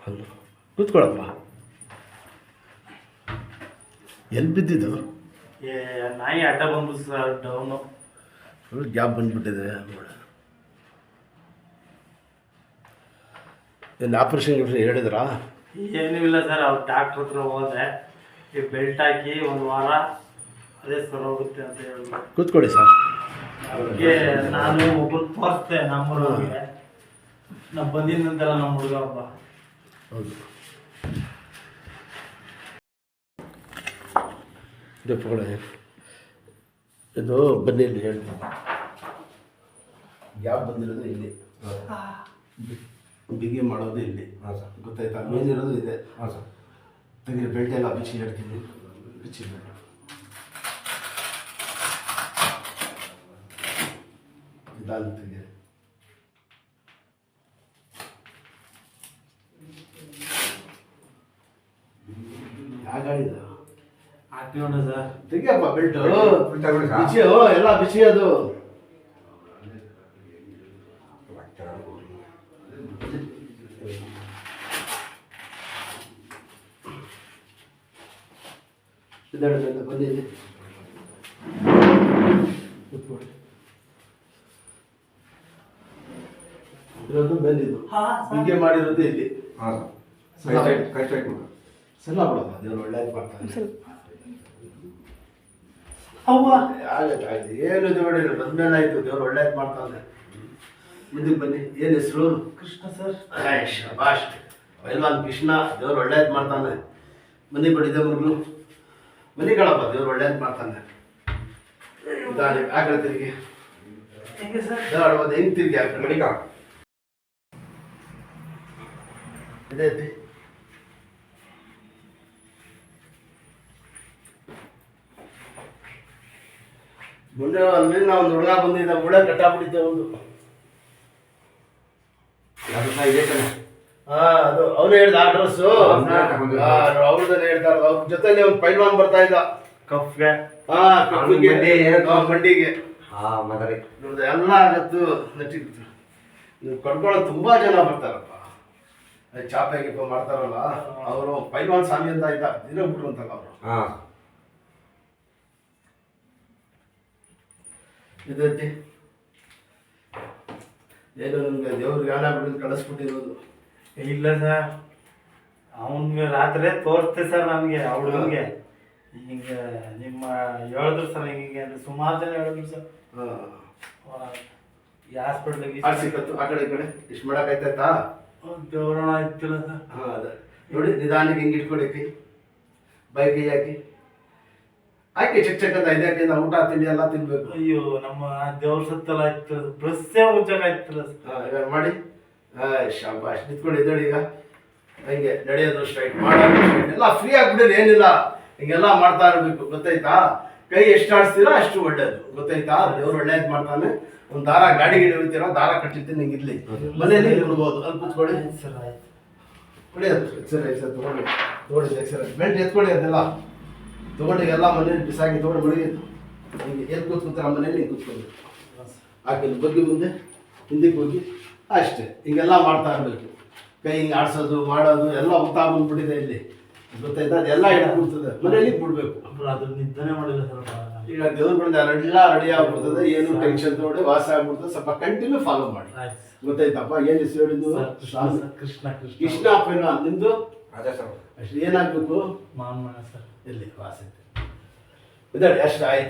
ಅಲ್ಲ ಕೂತ್ಕೊಳ್ಳಪ್ಪ. ಎಲ್ಲಿ ಬಿದ್ದಿದ್ದು? ನಾಯಿ ಅಡ್ಡ ಬಂದು ಸರ್ ಡೌನು ಗ್ಯಾಪ್ ಬಂದ್ಬಿಟ್ಟಿದೆ. ಏನು ಆಪ್ರೇಷನ್ ಹೇಳಿದ್ರಾ? ಏನೂ ಇಲ್ಲ ಸರ್. ಅವ್ರು ಡಾಕ್ಟ್ರ್ ಹತ್ರ ಹೋದೆ, ಈ ಬೆಲ್ಟ್ ಹಾಕಿ ಒಂದು ವಾರ ಅದೇ ಸರ್ ಹೋಗುತ್ತೆ ಅಂತ ಹೇಳಿದ್ರು. ಕೂತ್ಕೊಳ್ಳಿ ಸರ್. ಅವ್ರಿಗೆ ನಾನು ಒಬ್ಬರು ತೋರಿಸ್ದೆ ನಮ್ಮೂರವ್ರಿಗೆ. ನಾವು ಬಂದಿದ್ದಂತೆಲ್ಲ ನಮ್ಮ ಹುಡುಗ ಒಬ್ಬ. ಹೌದು ದೆಪ್ಪಗಳ ಇದು ಬನ್ನಿ ಇಲ್ಲಿ ಹೇಳ್ತೀನಿ. ಗ್ಯಾಪ್ ಬಂದಿರೋದು ಇಲ್ಲಿ, ಬಿಗಿ ಮಾಡೋದು ಇಲ್ಲಿ. ಹಾಂ ಸರ್, ಗೊತ್ತಾಯ್ತಾ? ಮೇನ್ ಇರೋದು ಇದೆ. ಹಾಂ ಸರ್, ತೆಗೀರಿ. ಬೆಲ್ಟ್ ಎಲ್ಲ ಬಿಚ್ಚಿ ಹೇಳ್ತೀನಿ. ಬಿಚ್ಚಿ ಇದಾದ ತೆಗೀರಿ. ಯಾಗಾಡಿದ ಹಾಕಿಕೊಂಡ ಸರ್. ತೆಗಿಯಪ್ಪ ಬೆಲ್ಟು. ಬಿಚ್ಚಿ ಎಲ್ಲ ಬಿಚ್ಚಿ. ಅದು ಬಂದಿದೆ. ಇರೋದು ಬಂದಿದ್ದು ಹೀಗೆ ಮಾಡಿರೋದು ಇಲ್ಲಿ. ಸಲ ಬಿಡೋದು. ದೇವ್ರು ಒಳ್ಳೇದು ಮಾಡ್ತಾನೆ. ಆಗತ್ತೆ ಏನು ದೇವಡಿಲ್ಲ. ಬಂದ್ಮೇಲೆ ಆಯ್ತು. ದೇವ್ರು ಒಳ್ಳೇದು ಮಾಡ್ತಾನೆ. ಮುಂದಕ್ಕೆ ಬನ್ನಿ. ಏನು ಹೆಸರು? ಕೃಷ್ಣ ಸರ್. ಶಬಾಷ್. ಪೈಲ್ವಾನ್ ಕೃಷ್ಣ. ದೇವ್ರು ಒಳ್ಳೇದು ಮಾಡ್ತಾನೆ. ಮನೆ ಬಡಿದೆ ಮಗಳು ಮನೆಗಳಪ್ಪ. ದೇವ್ರು ಒಳ್ಳೇದು ಮಾಡ್ತಾನೆ. ಆ ಕಡೆ ತಿರುಗಿ. ಹೆಂಗೆ ಸರ್? ದೇವಾಡ್ಬೋದು. ಹೆಂಗೆ ತಿರುಗಿ? ಆ ಕಡೆ ಇದೆ ಐತಿ. ಮುಂದೆ ಅಲ್ಲಿಂದ ಒಂದು ಹುಡುಗ ಬಂದಿದ್ದ. ಮುಳೆ ಕಟ್ಟಾಕ್ಬಿಟ್ಟಿದ್ದೆ ಒಂದು. ಇದೆ ಕಣ. ಅದು ಅವನು ಹೇಳ್ದ ಅಡ್ರೆಸ್ಸು. ಅವ್ರದನ್ನ ಹೇಳ್ತಾರ. ಅವ್ರ ಜೊತೆಲಿ ಒಂದು ಪೈಲ್ವಾನ್ ಬರ್ತಾ ಇದ್ದ. ಕಫ್ಗೆ ಮಂಡಿಗೆ ನೋಡ್ದೆ ಎಲ್ಲ ಆಗತ್ತು. ನಟಿತ್ತು. ನೀವು ಕಡ್ಕೊಳ್ಳೋ ತುಂಬಾ ಜನ ಬರ್ತಾರಪ್ಪ. ಚಾಪೆ ಗಿಪ ಮಾಡ್ತಾರಲ್ಲ ಅವರು. ಪೈಲ್ವಾನ್ ಸ್ವಾಮಿ ಅಂತ ಇದ್ದ. ಇರೋಗ್ಬಿಟ್ರು ಅಂತಲ್ಲ ಅವರು. ಇದೈತಿ. ಏನು ನಿಮ್ಗೆ ದೇವ್ರಿಗೆ ಗಾಣ ಬಿಡೋದು ಕಳಿಸ್ಬಿಟ್ಟಿರೋದು? ಇಲ್ಲ ಸರ್, ಅವನಿಗೆ ರಾತ್ರಿ ತೋರಿಸ್ತೆ ಸರ್ ನನಗೆ. ಆ ಹುಡುಗನಿಗೆ ಹಿಂಗೆ ನಿಮ್ಮ ಹೇಳಿದ್ರು ಸರ್. ಹಿಂಗೆ ಅಂದ್ರೆ ಸುಮಾರು ಜನ ಹೇಳಿದ್ರು ಸರ್. ಈ ಹಾಸ್ಪಿಟ್ಲಿಗೆ ಸಿಕ್ಕತ್ತು. ಆ ಕಡೆ ಈ ಕಡೆ ಇಷ್ಟು ಮಾಡೋಕ್ಕಾಯ್ತಾ? ದೇವ್ರಣ ಇತ್ತಿಲ್ಲ ಸರ್. ಹಾಂ, ಅದೇ ನೋಡಿ. ನಿಧಾನಕ್ಕೆ ಹಿಂಗೆ ಇಟ್ಕೊಳಿಕ್ಕಿ. ಬೈಕ್ ಹಾಕಿ ಹಾಕಿ ಚೆಕ್ ಚೆಕ್ ಅಂತ ಇದಕ್ಕಿಂತ ಊಟ ತಿಂಡಿ ಎಲ್ಲ ತಿನ್ಬೇಕು. ಅಯ್ಯೋ, ನಮ್ಮ ದೇವ್ರ ಸತ್ತಲ್ಲ ಇತ್ತು. ಬಸ್ಸೇ ಉಜ್ಜಾಗ ಆಯ್ತಲ್ಲ ಸರ್. ಹಾಂ, ಇವಾಗ ಮಾಡಿ. ಶಾಬಾಷ್. ನಿಂತ್ಕೊಂಡು ಇದ್ದಾಳೆ ಈಗ. ಹಂಗೆ ನಡೆಯೋದು ಸ್ಟ್ರೈಟ್, ಮಾಡೋದು ಸ್ಟ್ರೈಟ್, ಎಲ್ಲ ಫ್ರೀ ಆಗ್ಬಿಡೋದು. ಏನಿಲ್ಲ, ಹಿಂಗೆಲ್ಲ ಮಾಡ್ತಾ ಇರಬೇಕು. ಗೊತ್ತಾಯ್ತಾ? ಕೈ ಎಷ್ಟು ಆಡಿಸ್ತೀರೋ ಅಷ್ಟು ಒಳ್ಳೇದು. ಗೊತ್ತಾಯ್ತಾ? ದೇವ್ರು ಒಳ್ಳೇದು ಮಾಡ್ತಾನೆ. ಒಂದು ದಾರ ಗಾಡಿ ಗಿಡಿ ಹೊಡಿತೀರೋ ದಾರ ಕಟ್ಟಿರ್ತೀನಿ. ಹಿಂಗೆ ಇರ್ಲಿ ಮನೇಲಿ ಇರ್ಬೋದು. ಅಲ್ಲಿ ಕೂತ್ಕೊಳ್ಳಿ ಸರ್. ಆಯ್ತು ಕೊಡಿ. ಅದು ಎಕ್ಸರ್ಸೈಸ್ ತೊಗೊಂಡು ತೊಗೊಂಡು ಎಕ್ಸರ್ಸೈಸ್ ಬೆಲ್ಟ್ ಎತ್ಕೊಳ್ಳಿ. ಅದೆಲ್ಲ ತೊಗೊಂಡು ಎಲ್ಲ ಮನೇಲಿ ಬಿಸಾಕಿ ತೊಗೊಂಡು ಮಡಗಿದ್ದು. ಹಿಂಗೆ ಎಲ್ಲಿ ಕೂತ್ಕೊತಾರೆ ಮನೇಲಿ ಹಿಂಗೆ ಕೂತ್ಕೊಂಡು ಹಾಕಿ ಬಗ್ಗೆ ಮುಂದೆ ಹಿಂದಕ್ಕೆ ಹೋಗಿ ಅಷ್ಟೇ. ಹಿಂಗೆಲ್ಲ ಮಾಡ್ತಾ ಇರಬೇಕು. ಕೈ ಹಿಂಗೆ ಆಡ್ಸೋದು ಮಾಡೋದು ಎಲ್ಲ ಊಟ ಬಂದ್ಬಿಟ್ಟಿದೆ ಇಲ್ಲಿ. ಗೊತ್ತಾಯ್ತಾ? ಅದೆಲ್ಲ ಇಟ್ಬಿಡ್ತದೆ. ಮನೇಲಿ ಬಿಡ್ಬೇಕು. ಅದ್ರ ನಿದ್ದನೆ ಮಾಡಿಲ್ಲ ಸರ್. ಈಗ ದೇವ್ರು ಬಂದ ಎಲ್ಲ ರೆಡಿ ಆಗ್ಬಿಡ್ತದೆ. ಏನು ಟೆನ್ಷನ್ ತಗೊಂಡು ವಾಸ ಆಗ್ಬಿಡ್ತದೆ. ಸ್ವಲ್ಪ ಕಂಟಿನ್ಯೂ ಫಾಲೋ ಮಾಡಿ. ಗೊತ್ತಾಯ್ತಪ್ಪ? ಏನು ಹೆಸರು ಹೇಳಿದ್ದು? ಕೃಷ್ಣ. ಕೃಷ್ಣ ಪೈಲ್ವಾನ್. ನಿಮ್ದು ಅಷ್ಟು ಏನಾಗಬೇಕು? ಮಾಮನ ಸರ್. ಇಲ್ಲಿ ವಾಸ ಇದ್ದಾಳೆ. ಅಷ್ಟು ಆಯ್ತು.